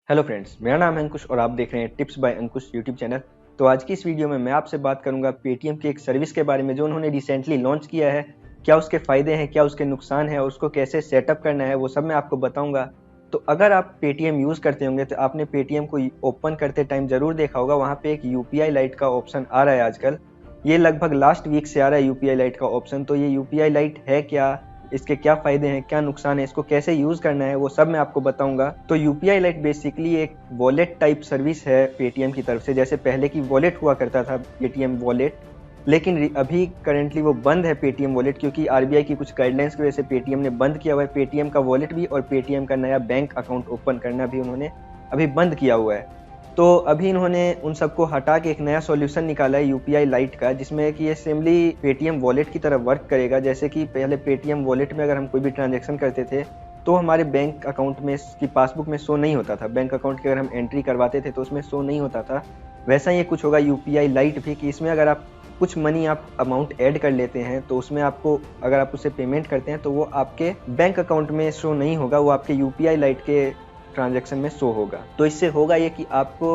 Hello friends, मेरा नाम है अंकुश और आप देख रहे हैं tips by Ankush YouTube channel. तो आज की इस वीडियो में मैं आपसे बात करूंगा पेटीएम की एक सर्विस के बारे में जो उन्होंने रिसेंटली लॉन्च किया है। क्या उसके फ़ायदे हैं, क्या उसके नुकसान हैं और उसको कैसे सेटअप करना है, वो सब मैं आपको बताऊंगा। तो अगर आप पेटीएम यूज़ करते होंगे तो आपने पेटीएम को ओपन करते टाइम ज़रूर देखा होगा, वहाँ पे एक यूपीआई लाइट का ऑप्शन आ रहा है आजकल। ये लगभग लास्ट वीक से आ रहा है यूपीआई लाइट का ऑप्शन। तो ये यूपीआई लाइट है क्या, इसके क्या फ़ायदे हैं, क्या नुकसान है, इसको कैसे यूज़ करना है, वो सब मैं आपको बताऊंगा। तो यूपीआई लाइट बेसिकली एक वॉलेट टाइप सर्विस है पेटीएम की तरफ से। जैसे पहले की वॉलेट हुआ करता था पेटीएम वॉलेट, लेकिन अभी करेंटली वो बंद है पेटीएम वॉलेट, क्योंकि आरबीआई की कुछ गाइडलाइंस की वजह से पेटीएम ने बंद किया हुआ है पेटीएम का वॉलेट भी, और पेटीएम का नया बैंक अकाउंट ओपन करना भी उन्होंने अभी बंद किया हुआ है। तो अभी इन्होंने उन सबको हटा के एक नया सॉल्यूशन निकाला है यूपीआई लाइट का, जिसमें कि ये सिंपली पेटीएम वॉलेट की तरह वर्क करेगा। जैसे कि पहले पेटीएम वॉलेट में अगर हम कोई भी ट्रांजैक्शन करते थे तो हमारे बैंक अकाउंट में की पासबुक में शो नहीं होता था, बैंक अकाउंट की अगर हम एंट्री करवाते थे तो उसमें शो नहीं होता था। वैसा ये कुछ होगा यूपीआई लाइट भी, कि इसमें अगर आप कुछ मनी आप अमाउंट ऐड कर लेते हैं तो उसमें आपको, अगर आप उससे पेमेंट करते हैं तो वो आपके बैंक अकाउंट में शो नहीं होगा, वो आपके यूपीआई लाइट के ट्रांजैक्शन में शो होगा। तो इससे होगा ये कि आपको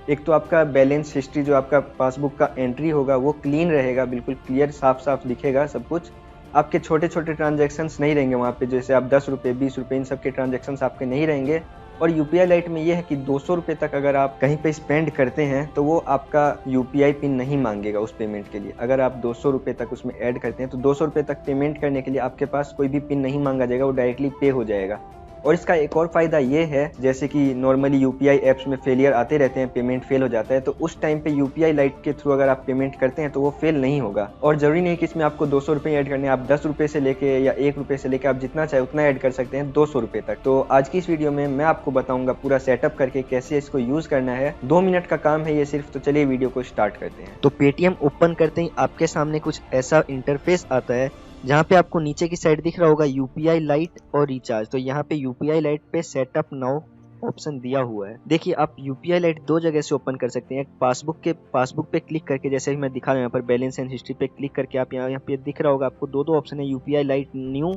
एक तो आपका बैलेंस हिस्ट्री, जो आपका पासबुक का एंट्री होगा वो क्लीन रहेगा, बिल्कुल क्लियर साफ साफ दिखेगा सब कुछ। आपके छोटे छोटे ट्रांजैक्शंस नहीं रहेंगे वहाँ पे, जैसे आप 10 रुपये 20 रुपये इन सब के ट्रांजैक्शंस आपके नहीं रहेंगे। और यूपीआई लाइट में ये है कि 200 रुपये तक अगर आप कहीं पे स्पेंड करते हैं तो वो आपका यूपीआई पिन नहीं मांगेगा उस पेमेंट के लिए। अगर आप 200 रुपये तक उसमें ऐड करते हैं तो 200 रुपये तक पेमेंट करने के लिए आपके पास कोई भी पिन नहीं मांगा जाएगा, वो डायरेक्टली पे हो जाएगा। और इसका एक और फ़ायदा ये है, जैसे कि नॉर्मली यूपीआई ऐप्स में फेलियर आते रहते हैं, पेमेंट फेल हो जाता है, तो उस टाइम पे यूपीआई लाइट के थ्रू अगर आप पेमेंट करते हैं तो वो फेल नहीं होगा। और ज़रूरी नहीं कि इसमें आपको 200 रुपये ऐड करने, आप 10 रुपये से लेके या 1 रुपये से लेके आप जितना चाहे उतना ऐड कर सकते हैं, 200 रुपये तक। तो आज की इस वीडियो में मैं आपको बताऊंगा पूरा सेटअप करके कैसे इसको यूज़ करना है। 2 मिनट का काम है ये सिर्फ। तो चलिए वीडियो को स्टार्ट करते हैं। तो पेटीएम ओपन करते ही आपके सामने कुछ ऐसा इंटरफेस आता है, जहाँ पे आपको नीचे की साइड दिख रहा होगा यूपीआई लाइट और रिचार्ज। तो यहाँ पे यूपीआई लाइट पे सेटअप नाउ ऑप्शन दिया हुआ है। देखिए, आप यूपीआई लाइट दो जगह से ओपन कर सकते हैं। पासबुक पे क्लिक करके, जैसे मैं दिखा रहा हूँ यहाँ पर बैलेंस एंड हिस्ट्री पे क्लिक करके आप यहाँ पे दिख रहा होगा आपको दो ऑप्शन है, यूपीआई लाइट न्यू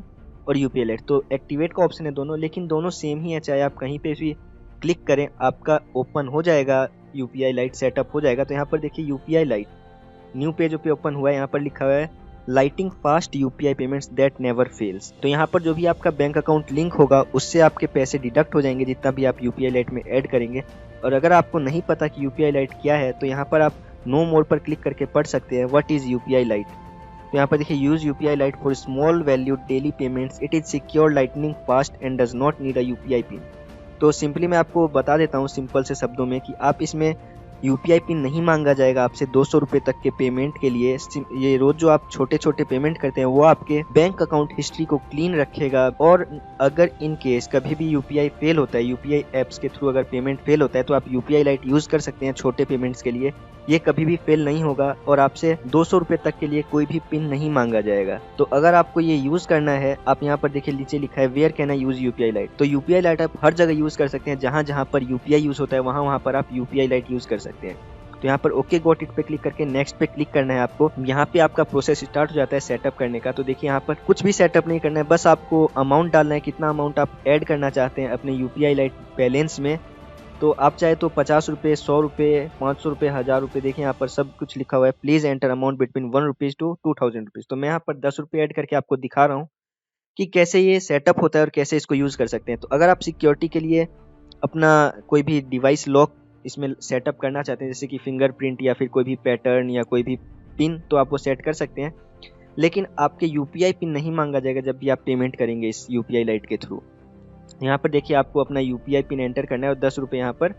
और यूपीआई लाइट। तो एक्टिवेट का ऑप्शन है दोनों, लेकिन दोनों सेम ही है, चाहे आप कहीं पे भी क्लिक करें आपका ओपन हो जाएगा, यूपीआई लाइट सेटअप हो जाएगा। तो यहाँ पर देखिए यूपीआई लाइट न्यू पेज पे ओपन हुआ है, यहाँ पर लिखा हुआ है lighting fast UPI payments that never fails. तो यहाँ पर जो भी आपका बैंक अकाउंट लिंक होगा उससे आपके पैसे डिडक्ट हो जाएंगे जितना भी आप यूपीआई लाइट में ऐड करेंगे। और अगर आपको नहीं पता कि यूपीआई लाइट क्या है तो यहाँ पर आप नो मोर पर क्लिक करके पढ़ सकते हैं व्हाट इज यूपीआई लाइट। तो यहाँ पर देखिए use UPI light for small value daily payments, it is secure, lightning fast and does not need a UPI pin. तो सिंपली मैं आपको बता देता हूँ सिंपल से शब्दों में कि आप इसमें यूपीआई पिन नहीं मांगा जाएगा आपसे 200 रुपये तक के पेमेंट के लिए। ये रोज जो आप छोटे छोटे पेमेंट करते हैं वो आपके बैंक अकाउंट हिस्ट्री को क्लीन रखेगा। और अगर इन केस कभी भी यूपीआई फेल होता है, यूपीआई ऐप्स के थ्रू अगर पेमेंट फेल होता है, तो आप यूपीआई लाइट यूज कर सकते हैं छोटे पेमेंट्स के लिए। ये कभी भी फेल नहीं होगा और आपसे 200 रुपये तक के लिए कोई भी पिन नहीं मांगा जाएगा। तो अगर आपको ये यूज करना है, आप यहाँ पर देखिए नीचे लिखा है where can I use UPI lite. तो यूपीआई लाइट आप हर जगह यूज कर सकते हैं, जहाँ जहाँ पर यूपीआई यूज होता है वहाँ पर आप यूपीआई लाइट यूज कर सकते हैं। तो यहाँ पर ओके गॉट इट पे क्लिक करके नेक्स्ट पे क्लिक करना है आपको। यहाँ पे आपका प्रोसेस स्टार्ट हो जाता है सेटअप करने का। तो देखिए यहाँ पर कुछ भी सेटअप नहीं करना है, बस आपको अमाउंट डालना है, कितना अमाउंट आप ऐड करना चाहते हैं अपने यूपीआई लाइट बैलेंस में। तो आप चाहे तो 50 रुपये, 100 रुपये, 500 रुपये, 1000 रुपये, देखिए यहाँ पर सब कुछ लिखा हुआ है। Please enter amount between 1 rupees to 2000 rupees. तो मैं यहाँ पर 10 रुपये ऐड करके आपको दिखा रहा हूँ कि कैसे ये सेटअप होता है और कैसे इसको यूज कर सकते हैं। तो अगर आप सिक्योरिटी के लिए अपना कोई भी डिवाइस लॉक इसमें सेटअप करना चाहते हैं, जैसे कि फिंगरप्रिंट या फिर कोई भी पैटर्न या कोई भी पिन, तो आप वो सेट कर सकते हैं। लेकिन आपके यूपीआई पिन नहीं मांगा जाएगा जब भी आप पेमेंट करेंगे इस यूपीआई लाइट के थ्रू। यहाँ पर देखिए आपको अपना यूपीआई पिन एंटर करना है और 10 रुपये यहाँ पर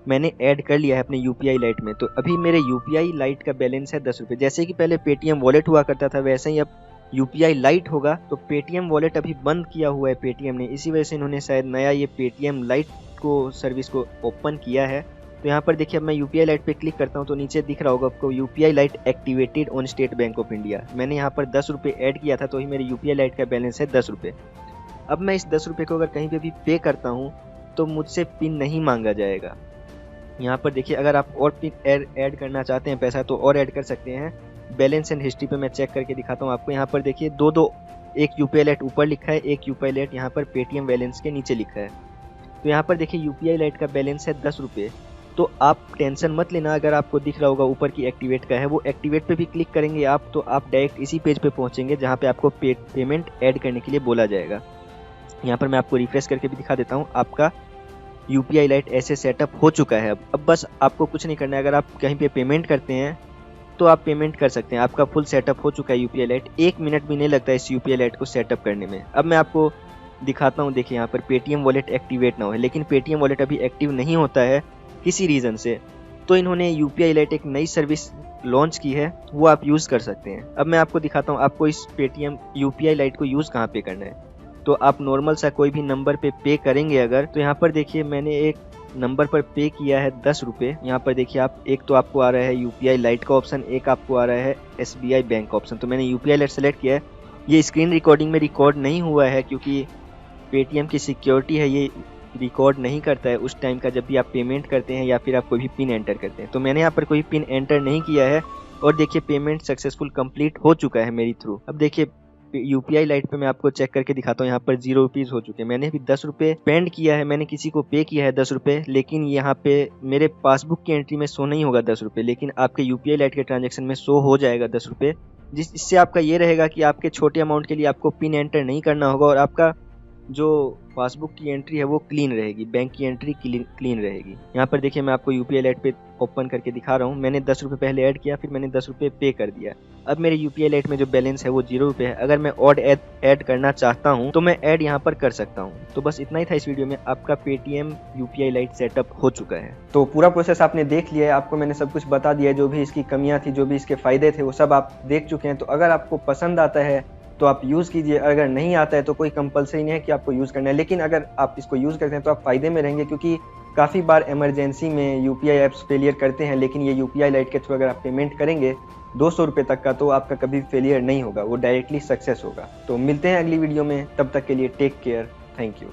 मैंने ऐड कर लिया है अपने यूपीआई लाइट में। तो अभी मेरे यूपीआई लाइट का बैलेंस है 10 रुपये। जैसे कि पहले पेटीएम वॉलेट हुआ करता था वैसे ही अब यूपीआई लाइट होगा। तो पेटीएम वॉलेट अभी बंद किया हुआ है पेटीएम ने, इसी वजह से इन्होंने शायद नया ये पेटीएम लाइट को सर्विस को ओपन किया है। तो यहाँ पर देखिए अब मैं यूपीआई लाइट पे क्लिक करता हूँ तो नीचे दिख रहा होगा आपको UPI light activated on state bank of India. मैंने यहाँ पर 10 रुपये ऐड किया था तो ही मेरी यूपीआई लाइट का बैलेंस है 10 रुपये। अब मैं इस 10 रुपये को अगर कहीं पे भी पे करता हूँ तो मुझसे पिन नहीं मांगा जाएगा। यहाँ पर देखिए अगर आप और पिन ऐड करना चाहते हैं पैसा तो और ऐड कर सकते हैं। बैलेंस एंड हिस्ट्री पे मैं चेक करके दिखाता हूँ आपको। यहाँ पर देखिए दो एक यूपीआई लाइट ऊपर लिखा है, एक यूपीआई लाइट यहाँ पर पेटीएम बैलेंस के नीचे लिखा है। तो यहाँ पर देखिए UPI लाइट का बैलेंस है 10 रुपये। तो आप टेंशन मत लेना, अगर आपको दिख रहा होगा ऊपर की एक्टिवेट का है, वो एक्टिवेट पे भी क्लिक करेंगे आप तो आप डायरेक्ट इसी पेज पे पहुंचेंगे जहाँ पे आपको पेमेंट ऐड करने के लिए बोला जाएगा। यहाँ पर मैं आपको रिफ्रेश करके भी दिखा देता हूँ, आपका UPI लाइट ऐसे सेटअप हो चुका है। अब बस आपको कुछ नहीं करना है, अगर आप कहीं पे पेमेंट करते हैं तो आप पेमेंट कर सकते हैं। आपका फुल सेटअप हो चुका है UPI लाइट, 1 मिनट भी नहीं लगता है इस UPI लाइट को सेटअप करने में। अब मैं आपको दिखाता हूँ, देखिए यहाँ पर पेटीएम वॉलेट एक्टिवेट ना हो, लेकिन पेटीएम वॉलेट अभी एक्टिव नहीं होता है किसी रीज़न से, तो इन्होंने UPI लाइट एक नई सर्विस लॉन्च की है, वो आप यूज़ कर सकते हैं। अब मैं आपको दिखाता हूँ आपको इस पेटीएम UPI लाइट को यूज़ कहाँ पे करना है। तो आप नॉर्मल सा कोई भी नंबर पे करेंगे अगर, तो यहाँ पर देखिए मैंने एक नंबर पर पे किया है 10 रुपये। यहाँ पर देखिए आप, एक तो आपको आ रहा है UPI लाइट का ऑप्शन, एक आपको आ रहा है SBI बैंक ऑप्शन। तो मैंने UPI लाइट सेलेक्ट किया है। ये स्क्रीन रिकॉर्डिंग में रिकॉर्ड नहीं हुआ है क्योंकि पेटीएम की सिक्योरिटी है, ये रिकॉर्ड नहीं करता है उस टाइम का जब भी आप पेमेंट करते हैं या फिर आप कोई भी पिन एंटर करते हैं। तो मैंने यहाँ पर कोई पिन एंटर नहीं किया है और देखिए पेमेंट सक्सेसफुल कंप्लीट हो चुका है मेरी थ्रू। अब देखिए UPI लाइट पे मैं आपको चेक करके दिखाता हूँ, यहाँ पर 0 रुपीज़ हो चुके हैं। मैंने अभी 10 रुपये स्पेंड किया है, मैंने किसी को पे किया है 10 रुपये, लेकिन यहाँ पे मेरे पासबुक की एंट्री में शो नहीं होगा 10 रुपये, लेकिन आपके UPI लाइट के ट्रांजेक्शन में शो हो जाएगा 10 रुपये। इससे आपका ये रहेगा कि आपके छोटे अमाउंट के लिए आपको पिन एंटर नहीं करना होगा और आपका जो पासबुक की एंट्री है वो क्लीन रहेगी, बैंक की एंट्री क्लीन रहेगी। यहाँ पर देखिए मैं आपको UPI लाइट पे ओपन करके दिखा रहा हूँ। मैंने 10 रुपये पहले ऐड किया, फिर मैंने 10 रुपये पे कर दिया। अब मेरे UPI लाइट में जो बैलेंस है वो 0 रुपये है। अगर मैं ऑड ऐड करना चाहता हूँ तो मैं ऐड यहाँ पर कर सकता हूँ। तो बस इतना ही था इस वीडियो में। आपका पेटीएम UPI लाइट सेटअप हो चुका है। तो पूरा प्रोसेस आपने देख लिया है, आपको मैंने सब कुछ बता दिया है, जो भी इसकी कमियाँ थी, जो भी इसके फायदे थे, वो सब आप देख चुके हैं। तो अगर आपको पसंद आता है तो आप यूज़ कीजिए, अगर नहीं आता है तो कोई कंपलसरी नहीं है कि आपको यूज़ करना है, लेकिन अगर आप इसको यूज़ करते हैं तो आप फ़ायदे में रहेंगे, क्योंकि काफ़ी बार इमरजेंसी में UPI ऐप्स फेलियर करते हैं, लेकिन ये UPI लाइट के थ्रू अगर आप पेमेंट करेंगे 200 रुपये तक का तो आपका कभी फेलियर नहीं होगा, वो डायरेक्टली सक्सेस होगा। तो मिलते हैं अगली वीडियो में, तब तक के लिए टेक केयर, थैंक यू।